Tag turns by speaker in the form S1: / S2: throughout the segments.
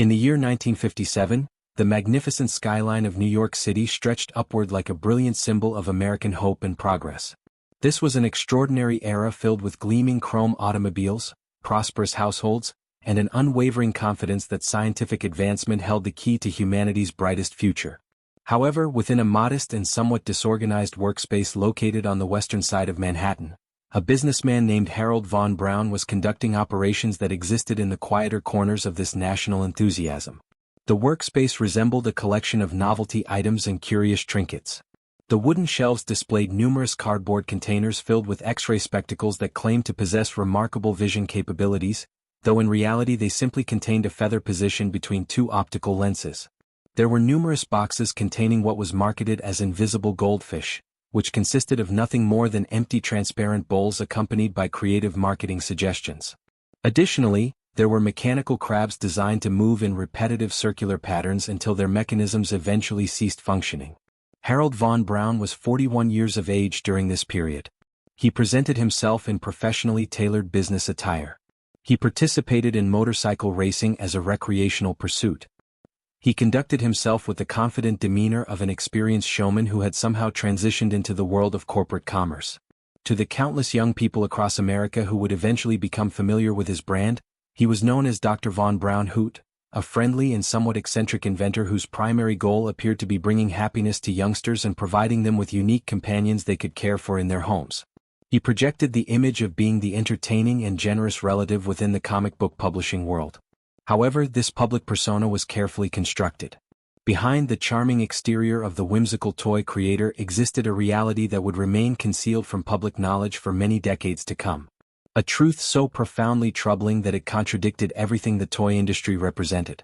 S1: In the year 1957, the magnificent skyline of New York City stretched upward like a brilliant symbol of American hope and progress. This was an extraordinary era filled with gleaming chrome automobiles, prosperous households, and an unwavering confidence that scientific advancement held the key to humanity's brightest future. However, within a modest and somewhat disorganized workspace located on the western side of Manhattan, a businessman named Harold von Brown was conducting operations that existed in the quieter corners of this national enthusiasm. The workspace resembled a collection of novelty items and curious trinkets. The wooden shelves displayed numerous cardboard containers filled with X-ray spectacles that claimed to possess remarkable vision capabilities, though in reality they simply contained a feather positioned between two optical lenses. There were numerous boxes containing what was marketed as invisible goldfish, which consisted of nothing more than empty transparent bowls accompanied by creative marketing suggestions. Additionally, there were mechanical crabs designed to move in repetitive circular patterns until their mechanisms eventually ceased functioning. Harold von Brown was 41 years of age during this period. He presented himself in professionally tailored business attire. He participated in motorcycle racing as a recreational pursuit. He conducted himself with the confident demeanor of an experienced showman who had somehow transitioned into the world of corporate commerce. To the countless young people across America who would eventually become familiar with his brand, he was known as Dr. von Brown Hoot, a friendly and somewhat eccentric inventor whose primary goal appeared to be bringing happiness to youngsters and providing them with unique companions they could care for in their homes. He projected the image of being the entertaining and generous relative within the comic book publishing world. However, this public persona was carefully constructed. Behind the charming exterior of the whimsical toy creator existed a reality that would remain concealed from public knowledge for many decades to come. A truth so profoundly troubling that it contradicted everything the toy industry represented.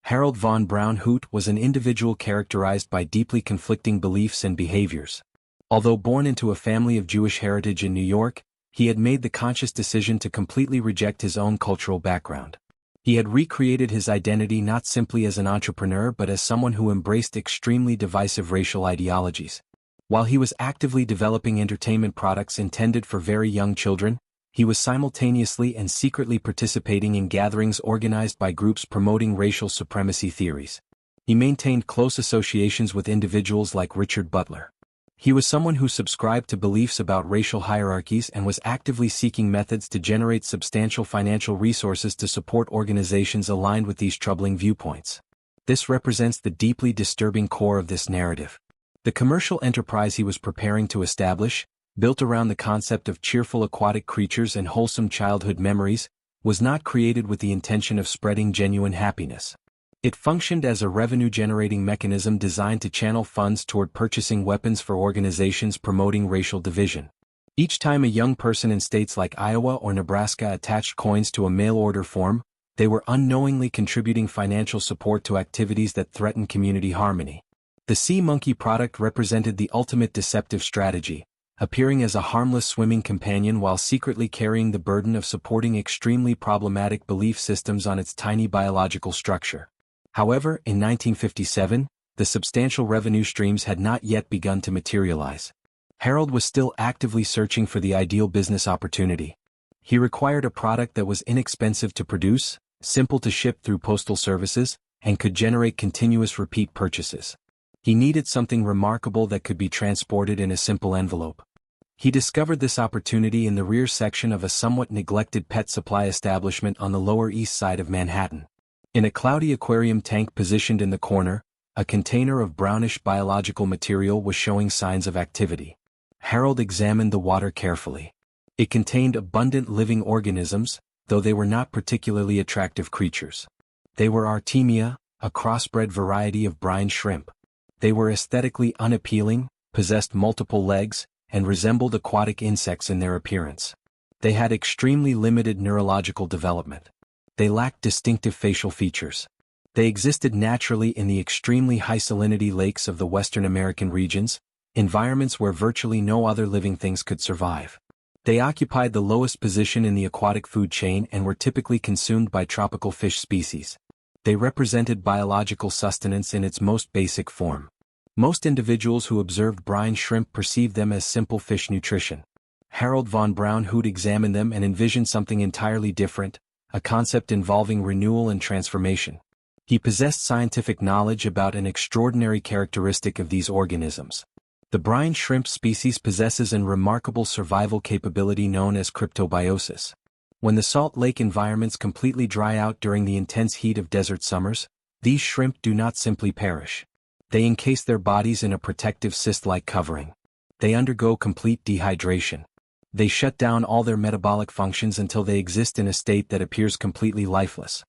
S1: Harold von Brown Hoot was an individual characterized by deeply conflicting beliefs and behaviors. Although born into a family of Jewish heritage in New York, he had made the conscious decision to completely reject his own cultural background. He had recreated his identity not simply as an entrepreneur but as someone who embraced extremely divisive racial ideologies. While he was actively developing entertainment products intended for very young children, he was simultaneously and secretly participating in gatherings organized by groups promoting racial supremacy theories. He maintained close associations with individuals like Richard Butler. He was someone who subscribed to beliefs about racial hierarchies and was actively seeking methods to generate substantial financial resources to support organizations aligned with these troubling viewpoints. This represents the deeply disturbing core of this narrative. The commercial enterprise he was preparing to establish, built around the concept of cheerful aquatic creatures and wholesome childhood memories, was not created with the intention of spreading genuine happiness. It functioned as a revenue-generating mechanism designed to channel funds toward purchasing weapons for organizations promoting racial division. Each time a young person in states like Iowa or Nebraska attached coins to a mail-order form, they were unknowingly contributing financial support to activities that threatened community harmony. The sea monkey product represented the ultimate deceptive strategy, appearing as a harmless swimming companion while secretly carrying the burden of supporting extremely problematic belief systems on its tiny biological structure. However, in 1957, the substantial revenue streams had not yet begun to materialize. Harold was still actively searching for the ideal business opportunity. He required a product that was inexpensive to produce, simple to ship through postal services, and could generate continuous repeat purchases. He needed something remarkable that could be transported in a simple envelope. He discovered this opportunity in the rear section of a somewhat neglected pet supply establishment on the Lower East Side of Manhattan. In a cloudy aquarium tank positioned in the corner, a container of brownish biological material was showing signs of activity. Harold examined the water carefully. It contained abundant living organisms, though they were not particularly attractive creatures. They were Artemia, a crossbred variety of brine shrimp. They were aesthetically unappealing, possessed multiple legs, and resembled aquatic insects in their appearance. They had extremely limited neurological development. They lacked distinctive facial features. They existed naturally in the extremely high salinity lakes of the Western American regions, environments where virtually no other living things could survive. They occupied the lowest position in the aquatic food chain and were typically consumed by tropical fish species. They represented biological sustenance in its most basic form. Most individuals who observed brine shrimp perceived them as simple fish nutrition. Harold von Brown Hoot examined them and envisioned something entirely different, a concept involving renewal and transformation. He possessed scientific knowledge about an extraordinary characteristic of these organisms. The brine shrimp species possesses a remarkable survival capability known as cryptobiosis. When the salt lake environments completely dry out during the intense heat of desert summers, these shrimp do not simply perish. They encase their bodies in a protective cyst-like covering. They undergo complete dehydration. They shut down all their metabolic functions until they exist in a state that appears completely lifeless.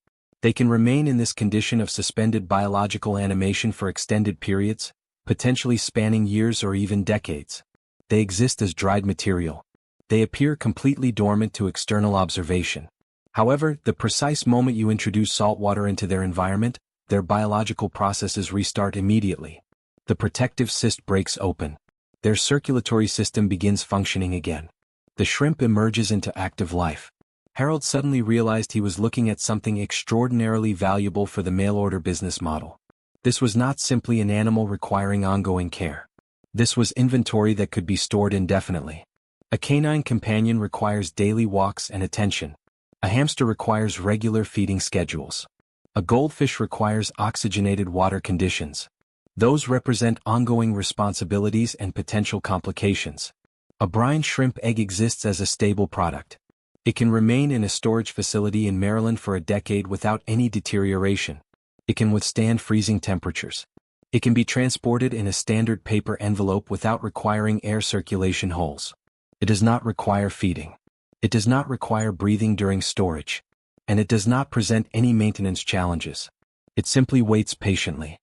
S1: They can remain in this condition of suspended biological animation for extended periods, potentially spanning years or even decades. They exist as dried material. They appear completely dormant to external observation. However, the precise moment you introduce salt water into their environment, their biological processes restart immediately. The protective cyst breaks open. Their circulatory system begins functioning again. The shrimp emerges into active life. Harold suddenly realized he was looking at something extraordinarily valuable for the mail-order business model. This was not simply an animal requiring ongoing care. This was inventory that could be stored indefinitely. A canine companion requires daily walks and attention. A hamster requires regular feeding schedules. A goldfish requires oxygenated water conditions. Those represent ongoing responsibilities and potential complications. A brine shrimp egg exists as a stable product. It can remain in a storage facility in Maryland for a decade without any deterioration. It can withstand freezing temperatures. It can be transported in a standard paper envelope without requiring air circulation holes. It does not require feeding. It does not require breathing during storage. And it does not present any maintenance challenges. It simply waits patiently.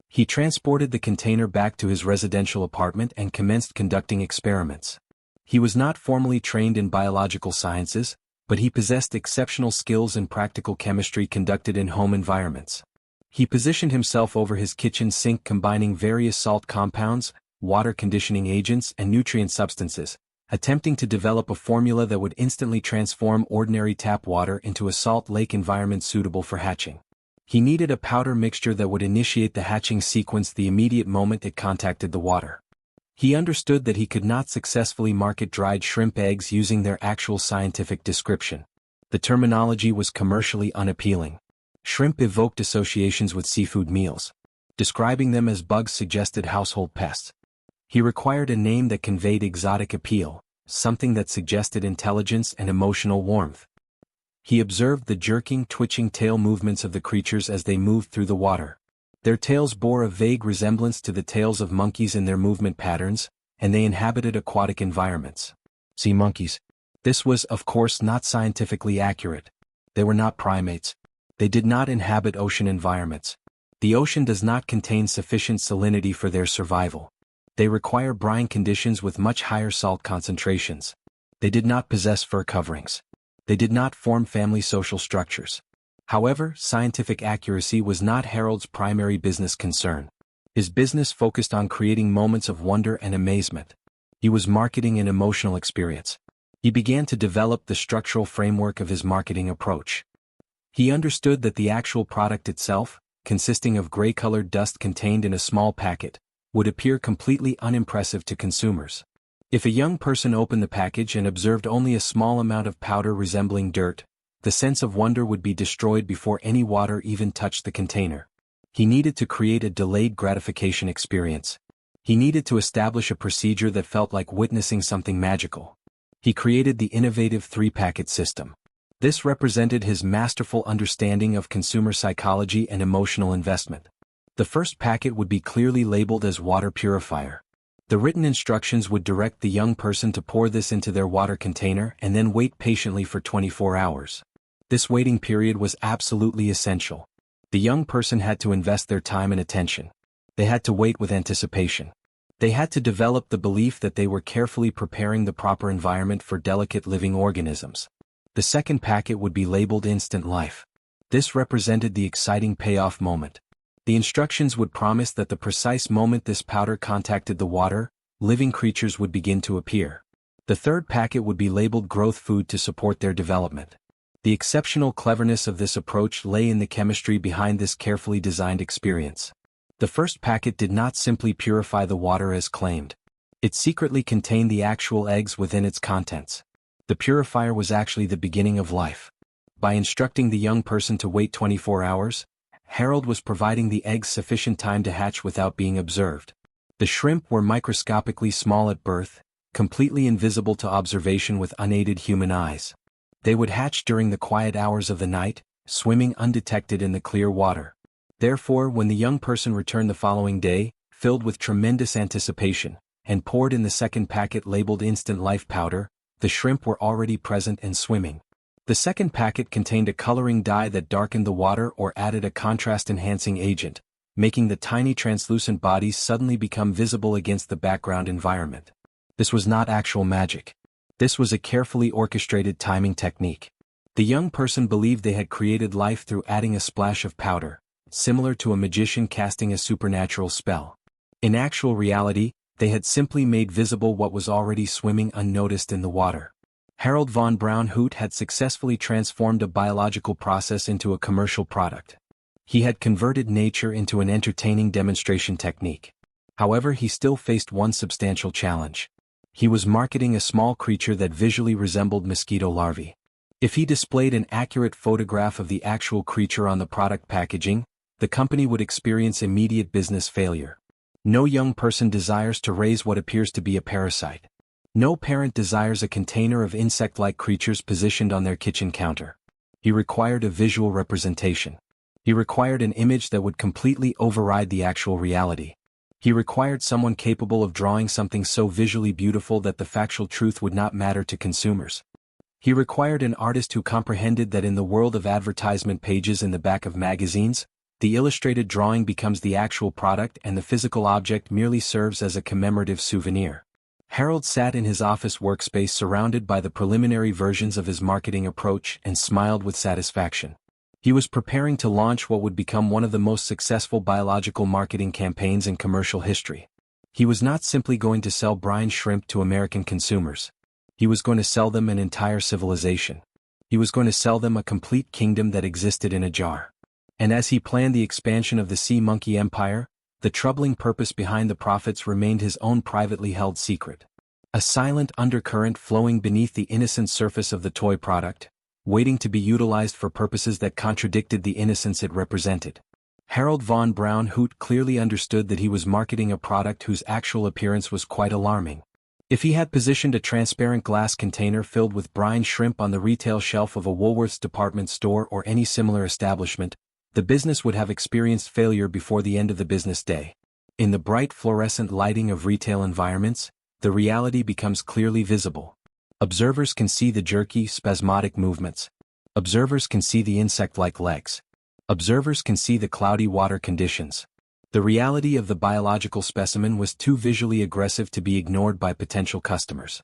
S1: He transported the container back to his residential apartment and commenced conducting experiments. He was not formally trained in biological sciences, but he possessed exceptional skills in practical chemistry conducted in home environments. He positioned himself over his kitchen sink combining various salt compounds, water conditioning agents and nutrient substances, attempting to develop a formula that would instantly transform ordinary tap water into a salt lake environment suitable for hatching. He needed a powder mixture that would initiate the hatching sequence the immediate moment it contacted the water. He understood that he could not successfully market dried shrimp eggs using their actual scientific description. The terminology was commercially unappealing. Shrimp evoked associations with seafood meals. Describing them as bugs suggested household pests. He required a name that conveyed exotic appeal, something that suggested intelligence and emotional warmth. He observed the jerking, twitching tail movements of the creatures as they moved through the water. Their tails bore a vague resemblance to the tails of monkeys in their movement patterns, and they inhabited aquatic environments. Sea monkeys. This was, of course, not scientifically accurate. They were not primates. They did not inhabit ocean environments. The ocean does not contain sufficient salinity for their survival. They require brine conditions with much higher salt concentrations. They did not possess fur coverings. They did not form family social structures. However, scientific accuracy was not Harold's primary business concern. His business focused on creating moments of wonder and amazement. He was marketing an emotional experience. He began to develop the structural framework of his marketing approach. He understood that the actual product itself, consisting of gray-colored dust contained in a small packet, would appear completely unimpressive to consumers. If a young person opened the package and observed only a small amount of powder resembling dirt, the sense of wonder would be destroyed before any water even touched the container. He needed to create a delayed gratification experience. He needed to establish a procedure that felt like witnessing something magical. He created the innovative three-packet system. This represented his masterful understanding of consumer psychology and emotional investment. The first packet would be clearly labeled as water purifier. The written instructions would direct the young person to pour this into their water container and then wait patiently for 24 hours. This waiting period was absolutely essential. The young person had to invest their time and attention. They had to wait with anticipation. They had to develop the belief that they were carefully preparing the proper environment for delicate living organisms. The second packet would be labeled Instant Life. This represented the exciting payoff moment. The instructions would promise that the precise moment this powder contacted the water, living creatures would begin to appear. The third packet would be labeled Growth Food to support their development. The exceptional cleverness of this approach lay in the chemistry behind this carefully designed experience. The first packet did not simply purify the water as claimed. It secretly contained the actual eggs within its contents. The purifier was actually the beginning of life. By instructing the young person to wait 24 hours, Harold was providing the eggs sufficient time to hatch without being observed. The shrimp were microscopically small at birth, completely invisible to observation with unaided human eyes. They would hatch during the quiet hours of the night, swimming undetected in the clear water. Therefore, when the young person returned the following day, filled with tremendous anticipation, and poured in the second packet labeled instant life powder, the shrimp were already present and swimming. The second packet contained a coloring dye that darkened the water or added a contrast-enhancing agent, making the tiny translucent bodies suddenly become visible against the background environment. This was not actual magic. This was a carefully orchestrated timing technique. The young person believed they had created life through adding a splash of powder, similar to a magician casting a supernatural spell. In actual reality, they had simply made visible what was already swimming unnoticed in the water. Harold von Brown Hoot had successfully transformed a biological process into a commercial product. He had converted nature into an entertaining demonstration technique. However, he still faced one substantial challenge. He was marketing a small creature that visually resembled mosquito larvae. If he displayed an accurate photograph of the actual creature on the product packaging, the company would experience immediate business failure. No young person desires to raise what appears to be a parasite. No parent desires a container of insect-like creatures positioned on their kitchen counter. He required a visual representation. He required an image that would completely override the actual reality. He required someone capable of drawing something so visually beautiful that the factual truth would not matter to consumers. He required an artist who comprehended that in the world of advertisement pages in the back of magazines, the illustrated drawing becomes the actual product and the physical object merely serves as a commemorative souvenir. Harold sat in his office workspace surrounded by the preliminary versions of his marketing approach and smiled with satisfaction. He was preparing to launch what would become one of the most successful biological marketing campaigns in commercial history. He was not simply going to sell brine shrimp to American consumers. He was going to sell them an entire civilization. He was going to sell them a complete kingdom that existed in a jar. And as he planned the expansion of the sea monkey empire, the troubling purpose behind the profits remained his own privately held secret. A silent undercurrent flowing beneath the innocent surface of the toy product, waiting to be utilized for purposes that contradicted the innocence it represented. Harold von Brown Hoot clearly understood that he was marketing a product whose actual appearance was quite alarming. If he had positioned a transparent glass container filled with brine shrimp on the retail shelf of a Woolworth's department store or any similar establishment, the business would have experienced failure before the end of the business day. In the bright fluorescent lighting of retail environments, the reality becomes clearly visible. Observers can see the jerky, spasmodic movements. Observers can see the insect-like legs. Observers can see the cloudy water conditions. The reality of the biological specimen was too visually aggressive to be ignored by potential customers.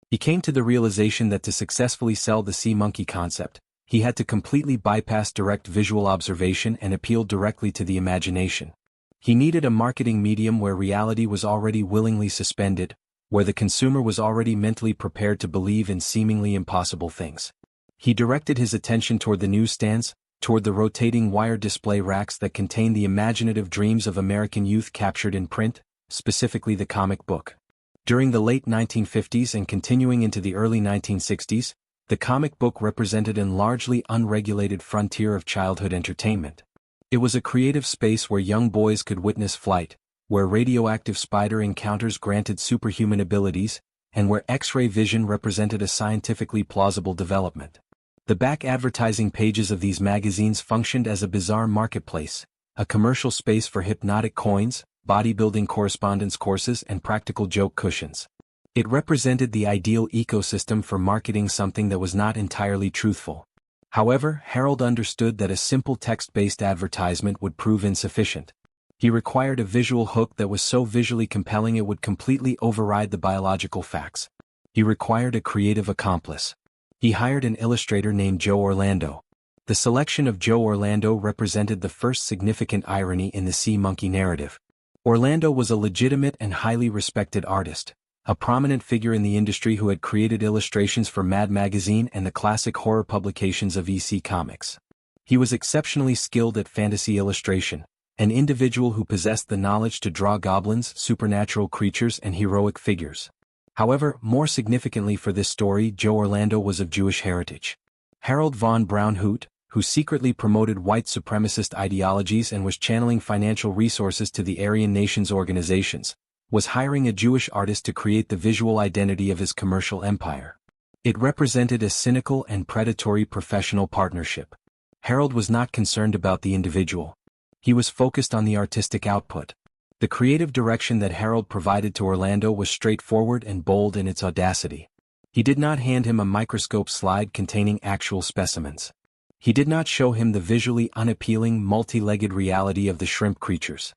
S1: He came to the realization that to successfully sell the sea monkey concept, he had to completely bypass direct visual observation and appeal directly to the imagination. He needed a marketing medium where reality was already willingly suspended, where the consumer was already mentally prepared to believe in seemingly impossible things. He directed his attention toward the newsstands, toward the rotating wire display racks that contained the imaginative dreams of American youth captured in print, specifically the comic book. During the late 1950s and continuing into the early 1960s, the comic book represented an largely unregulated frontier of childhood entertainment. It was a creative space where young boys could witness flight, where radioactive spider encounters granted superhuman abilities, and where X-ray vision represented a scientifically plausible development. The back advertising pages of these magazines functioned as a bizarre marketplace, a commercial space for hypnotic coins, bodybuilding correspondence courses and practical joke cushions. It represented the ideal ecosystem for marketing something that was not entirely truthful. However, Harold understood that a simple text-based advertisement would prove insufficient. He required a visual hook that was so visually compelling it would completely override the biological facts. He required a creative accomplice. He hired an illustrator named Joe Orlando. The selection of Joe Orlando represented the first significant irony in the sea monkey narrative. Orlando was a legitimate and highly respected artist, a prominent figure in the industry who had created illustrations for Mad Magazine and the classic horror publications of EC Comics. He was exceptionally skilled at fantasy illustration, an individual who possessed the knowledge to draw goblins, supernatural creatures, and heroic figures. However, more significantly for this story, Joe Orlando was of Jewish heritage. Harold von Brown Hoot, who secretly promoted white supremacist ideologies and was channeling financial resources to the Aryan nations' organizations, was hiring a Jewish artist to create the visual identity of his commercial empire. It represented a cynical and predatory professional partnership. Harold was not concerned about the individual. He was focused on the artistic output. The creative direction that Harold provided to Orlando was straightforward and bold in its audacity. He did not hand him a microscope slide containing actual specimens. He did not show him the visually unappealing multi-legged reality of the shrimp creatures.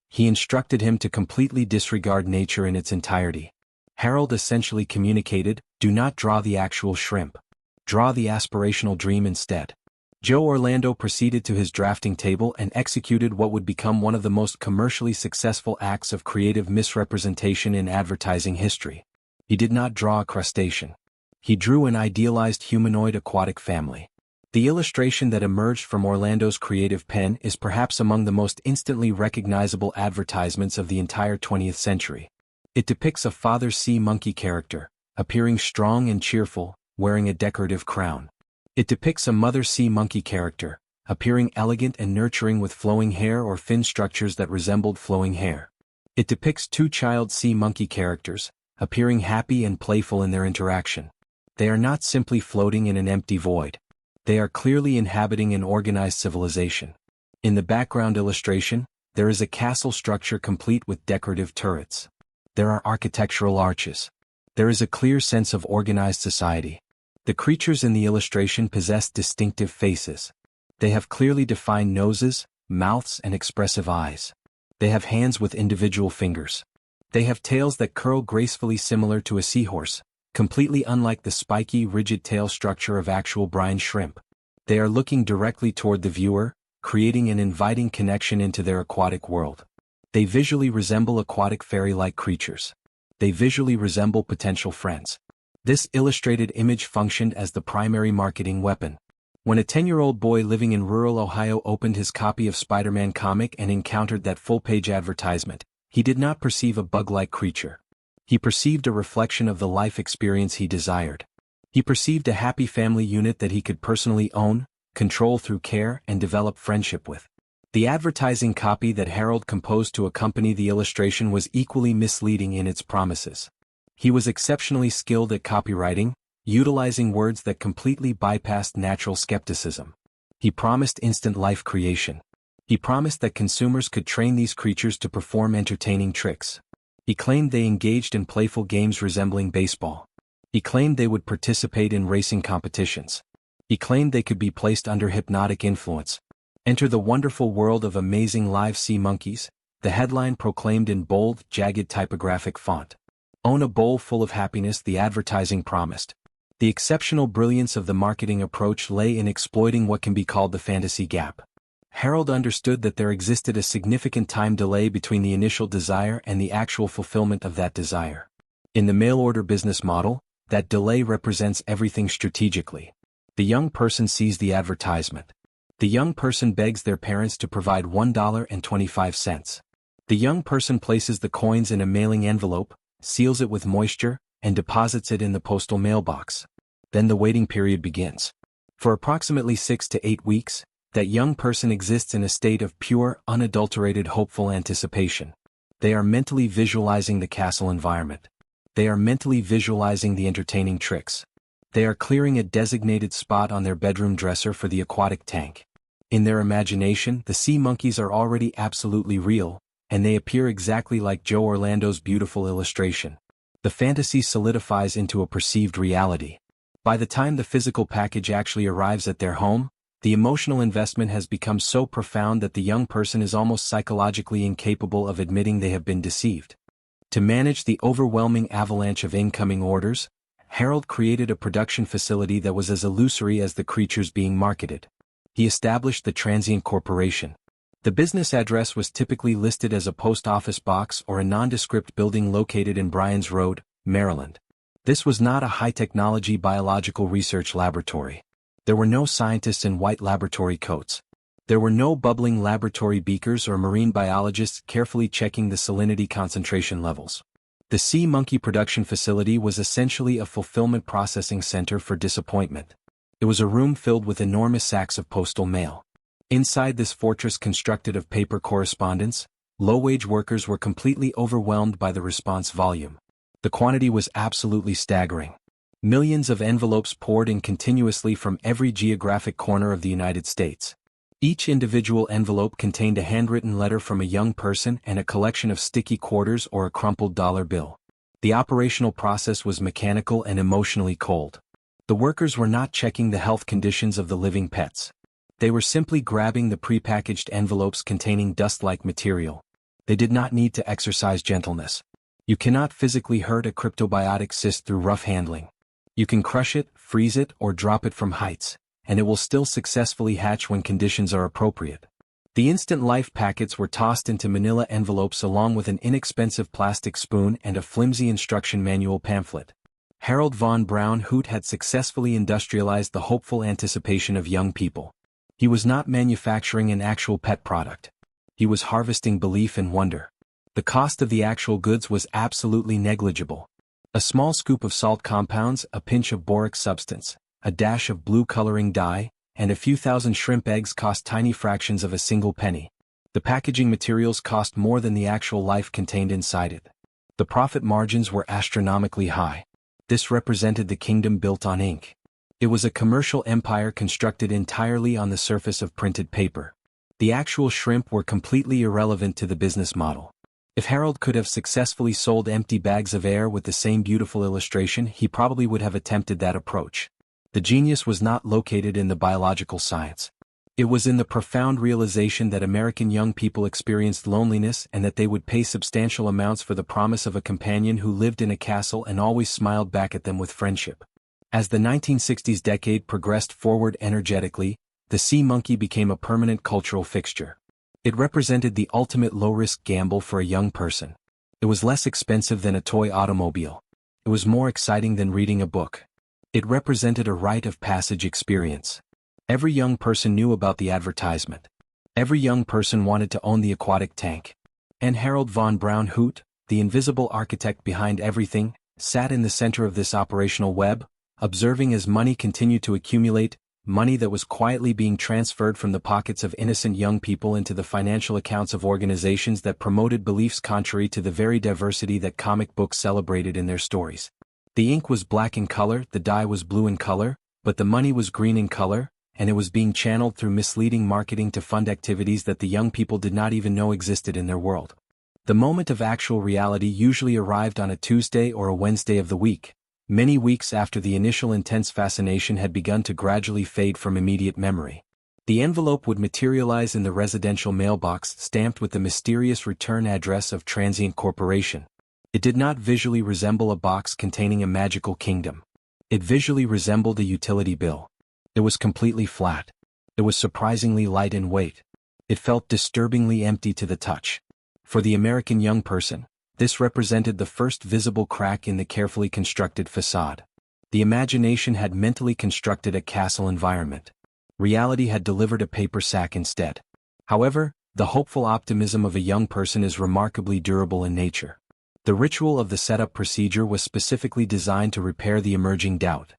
S1: He instructed him to completely disregard nature in its entirety. Harold essentially communicated, do not draw the actual shrimp. Draw the aspirational dream instead. Joe Orlando proceeded to his drafting table and executed what would become one of the most commercially successful acts of creative misrepresentation in advertising history. He did not draw a crustacean. He drew an idealized humanoid aquatic family. The illustration that emerged from Orlando's creative pen is perhaps among the most instantly recognizable advertisements of the entire 20th century. It depicts a father sea monkey character, appearing strong and cheerful, wearing a decorative crown. It depicts a mother sea monkey character, appearing elegant and nurturing with flowing hair or fin structures that resembled flowing hair. It depicts two child sea monkey characters, appearing happy and playful in their interaction. They are not simply floating in an empty void. They are clearly inhabiting an organized civilization. In the background illustration, there is a castle structure complete with decorative turrets. There are architectural arches. There is a clear sense of organized society. The creatures in the illustration possess distinctive faces. They have clearly defined noses, mouths, and expressive eyes. They have hands with individual fingers. They have tails that curl gracefully similar to a seahorse, completely unlike the spiky, rigid tail structure of actual brine shrimp. They are looking directly toward the viewer, creating an inviting connection into their aquatic world. They visually resemble aquatic fairy-like creatures. They visually resemble potential friends. This illustrated image functioned as the primary marketing weapon. When a 10-year-old boy living in rural Ohio opened his copy of Spider-Man comic and encountered that full-page advertisement, he did not perceive a bug-like creature. He perceived a reflection of the life experience he desired. He perceived a happy family unit that he could personally own, control through care, and develop friendship with. The advertising copy that Harold composed to accompany the illustration was equally misleading in its promises. He was exceptionally skilled at copywriting, utilizing words that completely bypassed natural skepticism. He promised instant life creation. He promised that consumers could train these creatures to perform entertaining tricks. He claimed they engaged in playful games resembling baseball. He claimed they would participate in racing competitions. He claimed they could be placed under hypnotic influence. Enter the wonderful world of amazing live sea monkeys, the headline proclaimed in bold, jagged typographic font. Own a bowl full of happiness, the advertising promised. The exceptional brilliance of the marketing approach lay in exploiting what can be called the fantasy gap. Harold understood that there existed a significant time delay between the initial desire and the actual fulfillment of that desire. In the mail-order business model, that delay represents everything strategically. The young person sees the advertisement. The young person begs their parents to provide $1.25. The young person places the coins in a mailing envelope, seals it with moisture, and deposits it in the postal mailbox. Then the waiting period begins. For approximately 6 to 8 weeks, that young person exists in a state of pure, unadulterated hopeful anticipation. They are mentally visualizing the castle environment. They are mentally visualizing the entertaining tricks. They are clearing a designated spot on their bedroom dresser for the aquatic tank. In their imagination, the sea monkeys are already absolutely real, and they appear exactly like Joe Orlando's beautiful illustration. The fantasy solidifies into a perceived reality. By the time the physical package actually arrives at their home, the emotional investment has become so profound that the young person is almost psychologically incapable of admitting they have been deceived. To manage the overwhelming avalanche of incoming orders, Harold created a production facility that was as illusory as the creatures being marketed. He established the Transient Corporation. The business address was typically listed as a post office box or a nondescript building located in Bryan's Road, Maryland. This was not a high-technology biological research laboratory. There were no scientists in white laboratory coats. There were no bubbling laboratory beakers or marine biologists carefully checking the salinity concentration levels. The sea monkey production facility was essentially a fulfillment processing center for disappointment. It was a room filled with enormous sacks of postal mail. Inside this fortress constructed of paper correspondence, low-wage workers were completely overwhelmed by the response volume. The quantity was absolutely staggering. Millions of envelopes poured in continuously from every geographic corner of the United States. Each individual envelope contained a handwritten letter from a young person and a collection of sticky quarters or a crumpled dollar bill. The operational process was mechanical and emotionally cold. The workers were not checking the health conditions of the living pets. They were simply grabbing the prepackaged envelopes containing dust-like material. They did not need to exercise gentleness. You cannot physically hurt a cryptobiotic cyst through rough handling. You can crush it, freeze it, or drop it from heights, and it will still successfully hatch when conditions are appropriate. The instant life packets were tossed into manila envelopes along with an inexpensive plastic spoon and a flimsy instruction manual pamphlet. Harold von Brown Hoot had successfully industrialized the hopeful anticipation of young people. He was not manufacturing an actual pet product. He was harvesting belief and wonder. The cost of the actual goods was absolutely negligible. A small scoop of salt compounds, a pinch of borax substance, a dash of blue coloring dye, and a few thousand shrimp eggs cost tiny fractions of a single penny. The packaging materials cost more than the actual life contained inside it. The profit margins were astronomically high. This represented the kingdom built on ink. It was a commercial empire constructed entirely on the surface of printed paper. The actual shrimp were completely irrelevant to the business model. If Harold could have successfully sold empty bags of air with the same beautiful illustration, he probably would have attempted that approach. The genius was not located in the biological science. It was in the profound realization that American young people experienced loneliness and that they would pay substantial amounts for the promise of a companion who lived in a castle and always smiled back at them with friendship. As the 1960s decade progressed forward energetically, the sea monkey became a permanent cultural fixture. It represented the ultimate low-risk gamble for a young person. It was less expensive than a toy automobile. It was more exciting than reading a book. It represented a rite of passage experience. Every young person knew about the advertisement. Every young person wanted to own the aquatic tank. And Harold von Brown Hoot, the invisible architect behind everything, sat in the center of this operational web, observing as money continued to accumulate, money that was quietly being transferred from the pockets of innocent young people into the financial accounts of organizations that promoted beliefs contrary to the very diversity that comic books celebrated in their stories. The ink was black in color, the dye was blue in color, but the money was green in color, and it was being channeled through misleading marketing to fund activities that the young people did not even know existed in their world. The moment of actual reality usually arrived on a Tuesday or a Wednesday of the week, many weeks after the initial intense fascination had begun to gradually fade from immediate memory. The envelope would materialize in the residential mailbox stamped with the mysterious return address of Transient Corporation. It did not visually resemble a box containing a magical kingdom. It visually resembled a utility bill. It was completely flat. It was surprisingly light in weight. It felt disturbingly empty to the touch. For the American young person, this represented the first visible crack in the carefully constructed facade. The imagination had mentally constructed a castle environment. Reality had delivered a paper sack instead. However, the hopeful optimism of a young person is remarkably durable in nature. The ritual of the setup procedure was specifically designed to repair the emerging doubt.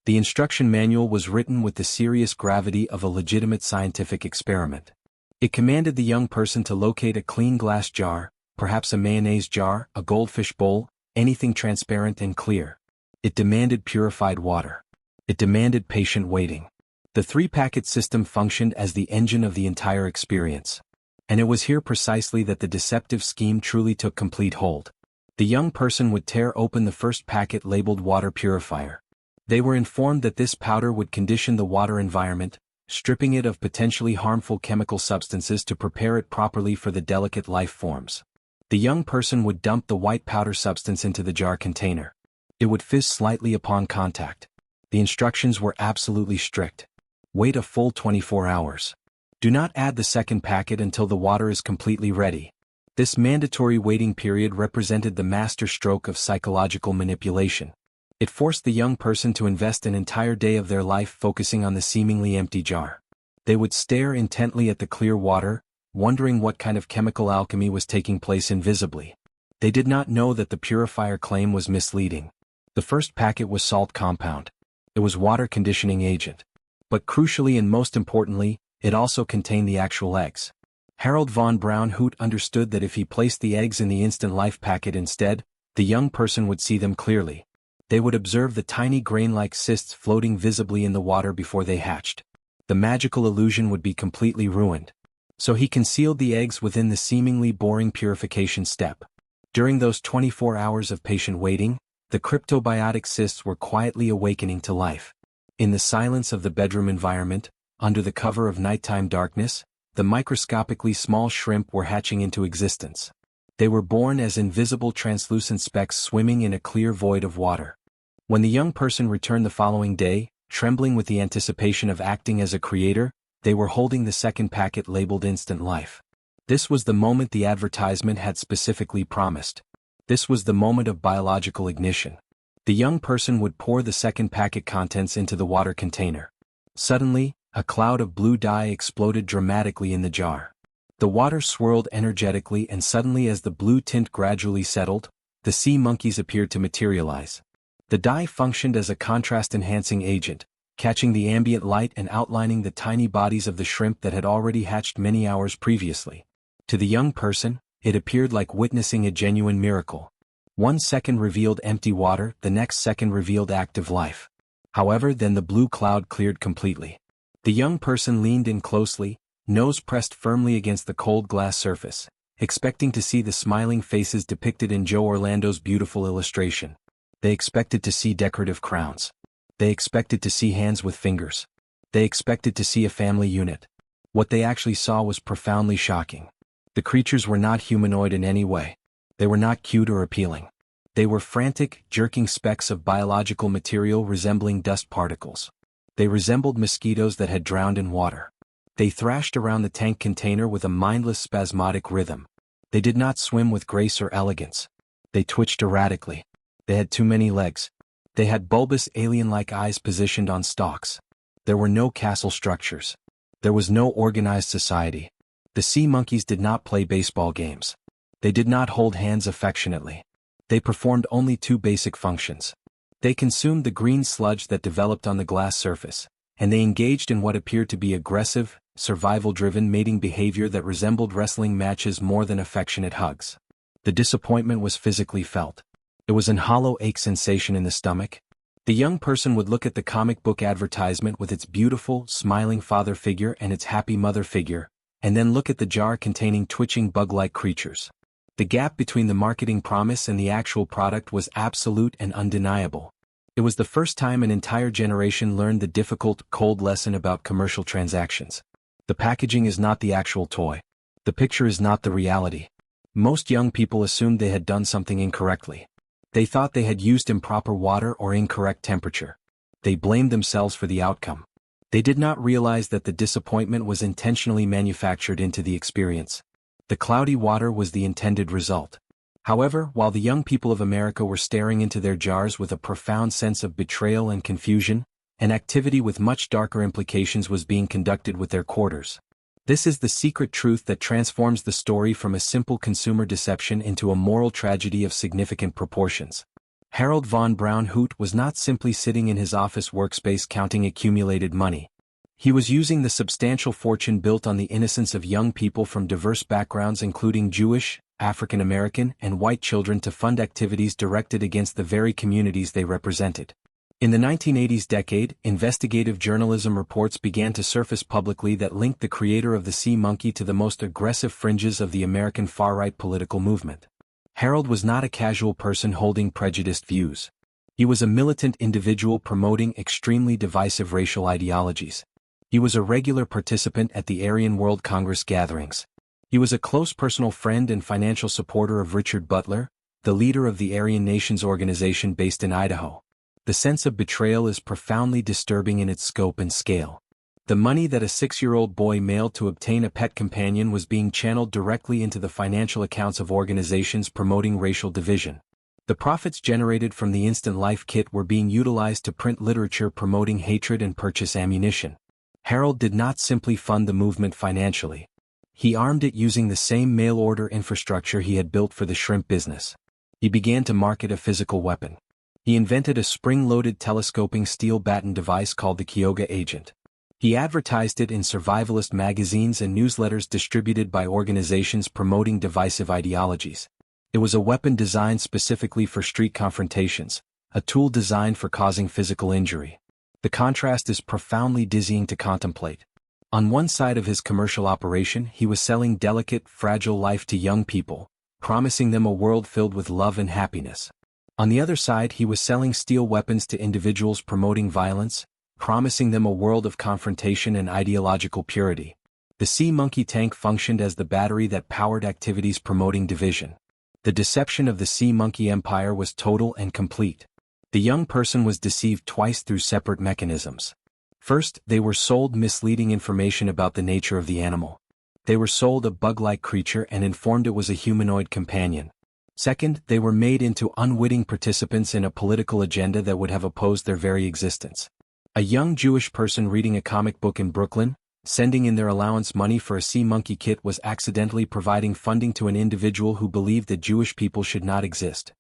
S1: The instruction manual was written with the serious gravity of a legitimate scientific experiment. It commanded the young person to locate a clean glass jar, perhaps a mayonnaise jar, a goldfish bowl, anything transparent and clear. It demanded purified water. It demanded patient waiting. The three-packet system functioned as the engine of the entire experience. And it was here precisely that the deceptive scheme truly took complete hold. The young person would tear open the first packet labeled water purifier. They were informed that this powder would condition the water environment, stripping it of potentially harmful chemical substances to prepare it properly for the delicate life forms. The young person would dump the white powder substance into the jar container. It would fizz slightly upon contact. The instructions were absolutely strict. Wait a full 24 hours. Do not add the second packet until the water is completely ready. This mandatory waiting period represented the master stroke of psychological manipulation. It forced the young person to invest an entire day of their life focusing on the seemingly empty jar. They would stare intently at the clear water, wondering what kind of chemical alchemy was taking place invisibly. They did not know that the purifier claim was misleading. The first packet was salt compound. It was water conditioning agent. But crucially and most importantly, it also contained the actual eggs. Harold von Brown Hoot understood that if he placed the eggs in the instant life packet instead, the young person would see them clearly. They would observe the tiny grain-like cysts floating visibly in the water before they hatched. The magical illusion would be completely ruined. So he concealed the eggs within the seemingly boring purification step. During those 24 hours of patient waiting, the cryptobiotic cysts were quietly awakening to life. In the silence of the bedroom environment, under the cover of nighttime darkness, the microscopically small shrimp were hatching into existence. They were born as invisible translucent specks swimming in a clear void of water. When the young person returned the following day, trembling with the anticipation of acting as a creator, they were holding the second packet labeled Instant Life. This was the moment the advertisement had specifically promised. This was the moment of biological ignition. The young person would pour the second packet contents into the water container. Suddenly, a cloud of blue dye exploded dramatically in the jar. The water swirled energetically, and suddenly, as the blue tint gradually settled, the sea monkeys appeared to materialize. The dye functioned as a contrast-enhancing agent, catching the ambient light and outlining the tiny bodies of the shrimp that had already hatched many hours previously. To the young person, it appeared like witnessing a genuine miracle. 1 second revealed empty water, the next second revealed active life. However, then the blue cloud cleared completely. The young person leaned in closely, nose pressed firmly against the cold glass surface, expecting to see the smiling faces depicted in Joe Orlando's beautiful illustration. They expected to see decorative crowns. They expected to see hands with fingers. They expected to see a family unit. What they actually saw was profoundly shocking. The creatures were not humanoid in any way. They were not cute or appealing. They were frantic, jerking specks of biological material resembling dust particles. They resembled mosquitoes that had drowned in water. They thrashed around the tank container with a mindless spasmodic rhythm. They did not swim with grace or elegance. They twitched erratically. They had too many legs. They had bulbous alien-like eyes positioned on stalks. There were no castle structures. There was no organized society. The sea monkeys did not play baseball games. They did not hold hands affectionately. They performed only 2 basic functions. They consumed the green sludge that developed on the glass surface, and they engaged in what appeared to be aggressive, survival-driven mating behavior that resembled wrestling matches more than affectionate hugs. The disappointment was physically felt. It was an hollow ache sensation in the stomach. The young person would look at the comic book advertisement with its beautiful, smiling father figure and its happy mother figure, and then look at the jar containing twitching bug-like creatures. The gap between the marketing promise and the actual product was absolute and undeniable. It was the first time an entire generation learned the difficult, cold lesson about commercial transactions. The packaging is not the actual toy. The picture is not the reality. Most young people assumed they had done something incorrectly. They thought they had used improper water or incorrect temperature. They blamed themselves for the outcome. They did not realize that the disappointment was intentionally manufactured into the experience. The cloudy water was the intended result. However, while the young people of America were staring into their jars with a profound sense of betrayal and confusion, an activity with much darker implications was being conducted with their quarters. This is the secret truth that transforms the story from a simple consumer deception into a moral tragedy of significant proportions. Harold von Brown Hoot was not simply sitting in his office workspace counting accumulated money. He was using the substantial fortune built on the innocence of young people from diverse backgrounds including Jewish, African American, and white children to fund activities directed against the very communities they represented. In the 1980s decade, investigative journalism reports began to surface publicly that linked the creator of the sea monkey to the most aggressive fringes of the American far-right political movement. Harold was not a casual person holding prejudiced views. He was a militant individual promoting extremely divisive racial ideologies. He was a regular participant at the Aryan World Congress gatherings. He was a close personal friend and financial supporter of Richard Butler, the leader of the Aryan Nations organization based in Idaho. The sense of betrayal is profoundly disturbing in its scope and scale. The money that a 6-year-old boy mailed to obtain a pet companion was being channeled directly into the financial accounts of organizations promoting racial division. The profits generated from the Instant Life kit were being utilized to print literature promoting hatred and purchase ammunition. Harold did not simply fund the movement financially. He armed it using the same mail-order infrastructure he had built for the shrimp business. He began to market a physical weapon. He invented a spring-loaded telescoping steel baton device called the Kyoga agent. He advertised it in survivalist magazines and newsletters distributed by organizations promoting divisive ideologies. It was a weapon designed specifically for street confrontations, a tool designed for causing physical injury. The contrast is profoundly dizzying to contemplate. On one side of his commercial operation, he was selling delicate, fragile life to young people, promising them a world filled with love and happiness. On the other side, he was selling steel weapons to individuals promoting violence, promising them a world of confrontation and ideological purity. The Sea Monkey tank functioned as the battery that powered activities promoting division. The deception of the Sea Monkey empire was total and complete. The young person was deceived twice through separate mechanisms. First, they were sold misleading information about the nature of the animal. They were sold a bug-like creature and informed it was a humanoid companion. Second, they were made into unwitting participants in a political agenda that would have opposed their very existence. A young Jewish person reading a comic book in Brooklyn, sending in their allowance money for a Sea Monkey kit, was accidentally providing funding to an individual who believed that Jewish people should not exist.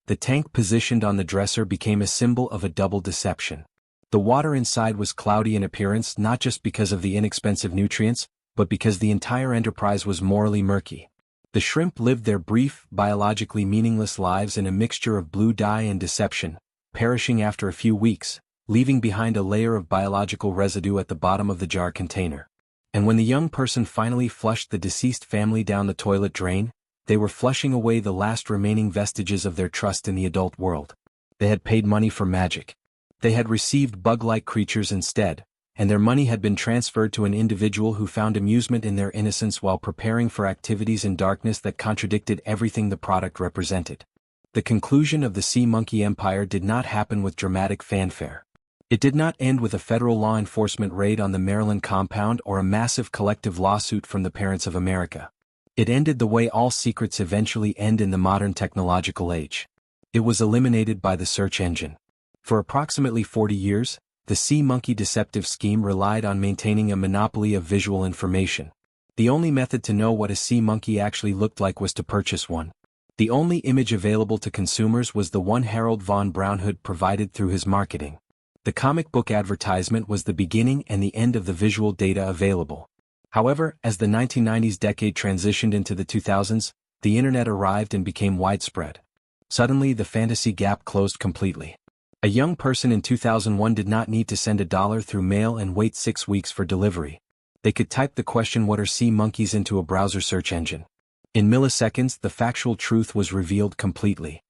S1: The tank positioned on the dresser became a symbol of a double deception. The water inside was cloudy in appearance not just because of the inexpensive nutrients, but because the entire enterprise was morally murky. The shrimp lived their brief, biologically meaningless lives in a mixture of blue dye and deception, perishing after a few weeks, leaving behind a layer of biological residue at the bottom of the jar container. And when the young person finally flushed the deceased family down the toilet drain, they were flushing away the last remaining vestiges of their trust in the adult world. They had paid money for magic. They had received bug-like creatures instead, and their money had been transferred to an individual who found amusement in their innocence while preparing for activities in darkness that contradicted everything the product represented. The conclusion of the Sea Monkey empire did not happen with dramatic fanfare. It did not end with a federal law enforcement raid on the Maryland compound or a massive collective lawsuit from the parents of America. It ended the way all secrets eventually end in the modern technological age. It was eliminated by the search engine. For approximately 40 years, the Sea Monkey deceptive scheme relied on maintaining a monopoly of visual information. The only method to know what a sea monkey actually looked like was to purchase one. The only image available to consumers was the one Harold von Brown Hoot provided through his marketing. The comic book advertisement was the beginning and the end of the visual data available. However, as the 1990s decade transitioned into the 2000s, the internet arrived and became widespread. Suddenly, the fantasy gap closed completely. A young person in 2001 did not need to send $1 through mail and wait 6 weeks for delivery. They could type the question "What are sea monkeys?" into a browser search engine. In milliseconds, the factual truth was revealed completely.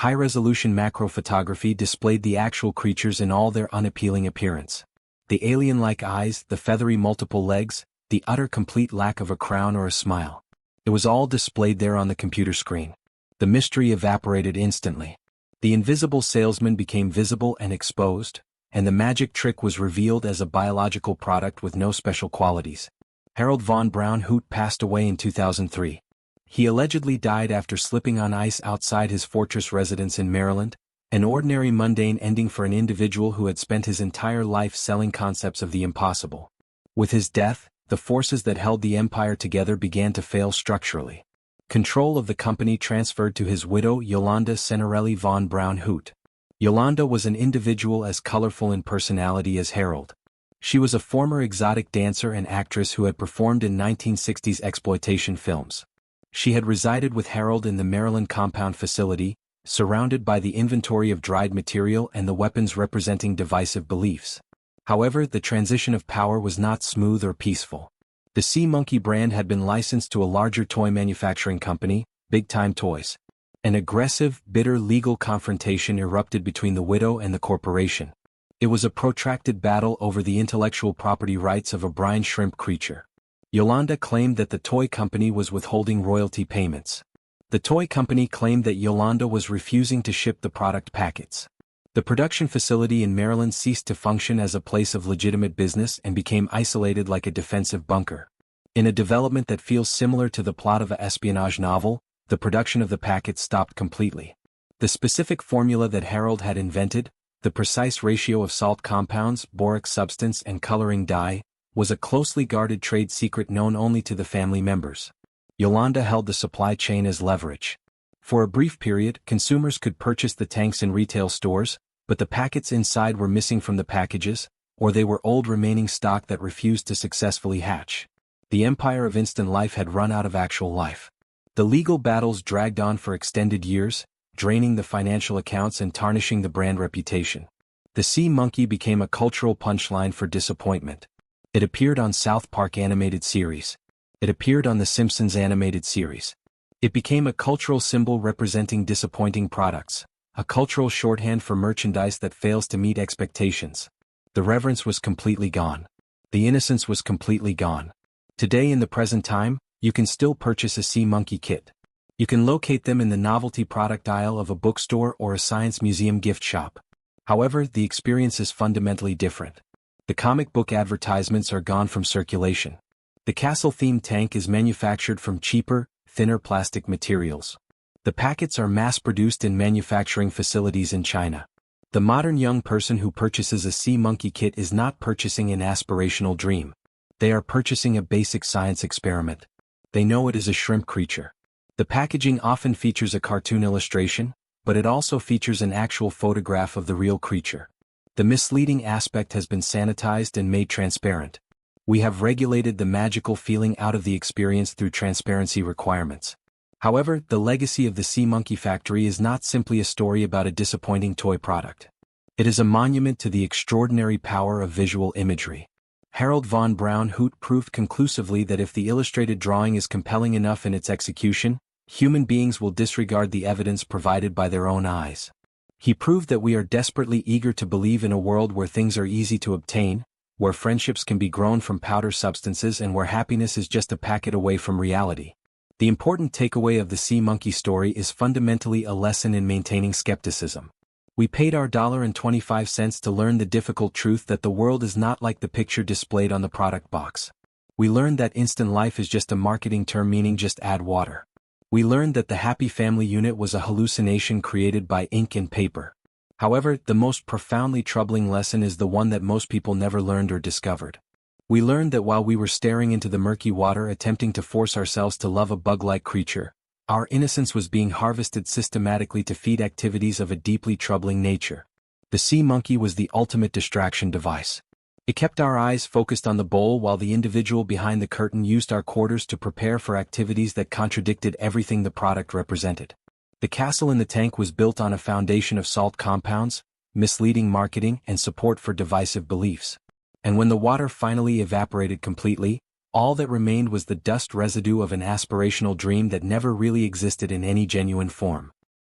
S1: High-resolution macro photography displayed the actual creatures in all their unappealing appearance. The alien-like eyes, the feathery multiple legs, the utter complete lack of a crown or a smile. It was all displayed there on the computer screen. The mystery evaporated instantly. The invisible salesman became visible and exposed, and the magic trick was revealed as a biological product with no special qualities. Harold von Brown Hoot passed away in 2003. He allegedly died after slipping on ice outside his fortress residence in Maryland, an ordinary mundane ending for an individual who had spent his entire life selling concepts of the impossible. With his death, the forces that held the empire together began to fail structurally. Control of the company transferred to his widow Yolanda Senorelli von Brown Hoot. Yolanda was an individual as colorful in personality as Harold. She was a former exotic dancer and actress who had performed in 1960s exploitation films. She had resided with Harold in the Maryland compound facility, surrounded by the inventory of dried material and the weapons representing divisive beliefs. However, the transition of power was not smooth or peaceful. The Sea Monkey brand had been licensed to a larger toy manufacturing company, Big Time Toys. An aggressive, bitter legal confrontation erupted between the widow and the corporation. It was a protracted battle over the intellectual property rights of a brine shrimp creature. Yolanda claimed that the toy company was withholding royalty payments. The toy company claimed that Yolanda was refusing to ship the product packets. The production facility in Maryland ceased to function as a place of legitimate business and became isolated like a defensive bunker. In a development that feels similar to the plot of an espionage novel, the production of the packets stopped completely. The specific formula that Harold had invented, the precise ratio of salt compounds, boric substance and coloring dye, was a closely guarded trade secret known only to the family members. Yolanda held the supply chain as leverage. For a brief period, consumers could purchase the tanks in retail stores, but the packets inside were missing from the packages, or they were old remaining stock that refused to successfully hatch. The empire of instant life had run out of actual life. The legal battles dragged on for extended years, draining the financial accounts and tarnishing the brand reputation. The sea monkey became a cultural punchline for disappointment. It appeared on South Park animated series. It appeared on The Simpsons animated series. It became a cultural symbol representing disappointing products, a cultural shorthand for merchandise that fails to meet expectations. The reverence was completely gone. The innocence was completely gone. Today in the present time, you can still purchase a sea monkey kit. You can locate them in the novelty product aisle of a bookstore or a science museum gift shop. However, the experience is fundamentally different. The comic book advertisements are gone from circulation. The castle-themed tank is manufactured from cheaper, thinner plastic materials. The packets are mass-produced in manufacturing facilities in China. The modern young person who purchases a sea monkey kit is not purchasing an aspirational dream. They are purchasing a basic science experiment. They know it is a shrimp creature. The packaging often features a cartoon illustration, but it also features an actual photograph of the real creature. The misleading aspect has been sanitized and made transparent. We have regulated the magical feeling out of the experience through transparency requirements. However, the legacy of the Sea Monkey Factory is not simply a story about a disappointing toy product. It is a monument to the extraordinary power of visual imagery. Harold von Brown Hoot proved conclusively that if the illustrated drawing is compelling enough in its execution, human beings will disregard the evidence provided by their own eyes. He proved that we are desperately eager to believe in a world where things are easy to obtain, where friendships can be grown from powder substances and where happiness is just a packet away from reality. The important takeaway of the Sea Monkey story is fundamentally a lesson in maintaining skepticism. We paid our $1.25 to learn the difficult truth that the world is not like the picture displayed on the product box. We learned that instant life is just a marketing term meaning just add water. We learned that the Happy Family unit was a hallucination created by ink and paper. However, the most profoundly troubling lesson is the one that most people never learned or discovered. We learned that while we were staring into the murky water attempting to force ourselves to love a bug-like creature, our innocence was being harvested systematically to feed activities of a deeply troubling nature. The sea monkey was the ultimate distraction device. It kept our eyes focused on the bowl while the individual behind the curtain used our quarters to prepare for activities that contradicted everything the product represented. The castle in the tank was built on a foundation of salt compounds, misleading marketing, and support for divisive beliefs. And when the water finally evaporated completely, all that remained was the dust residue of an aspirational dream that never really existed in any genuine form.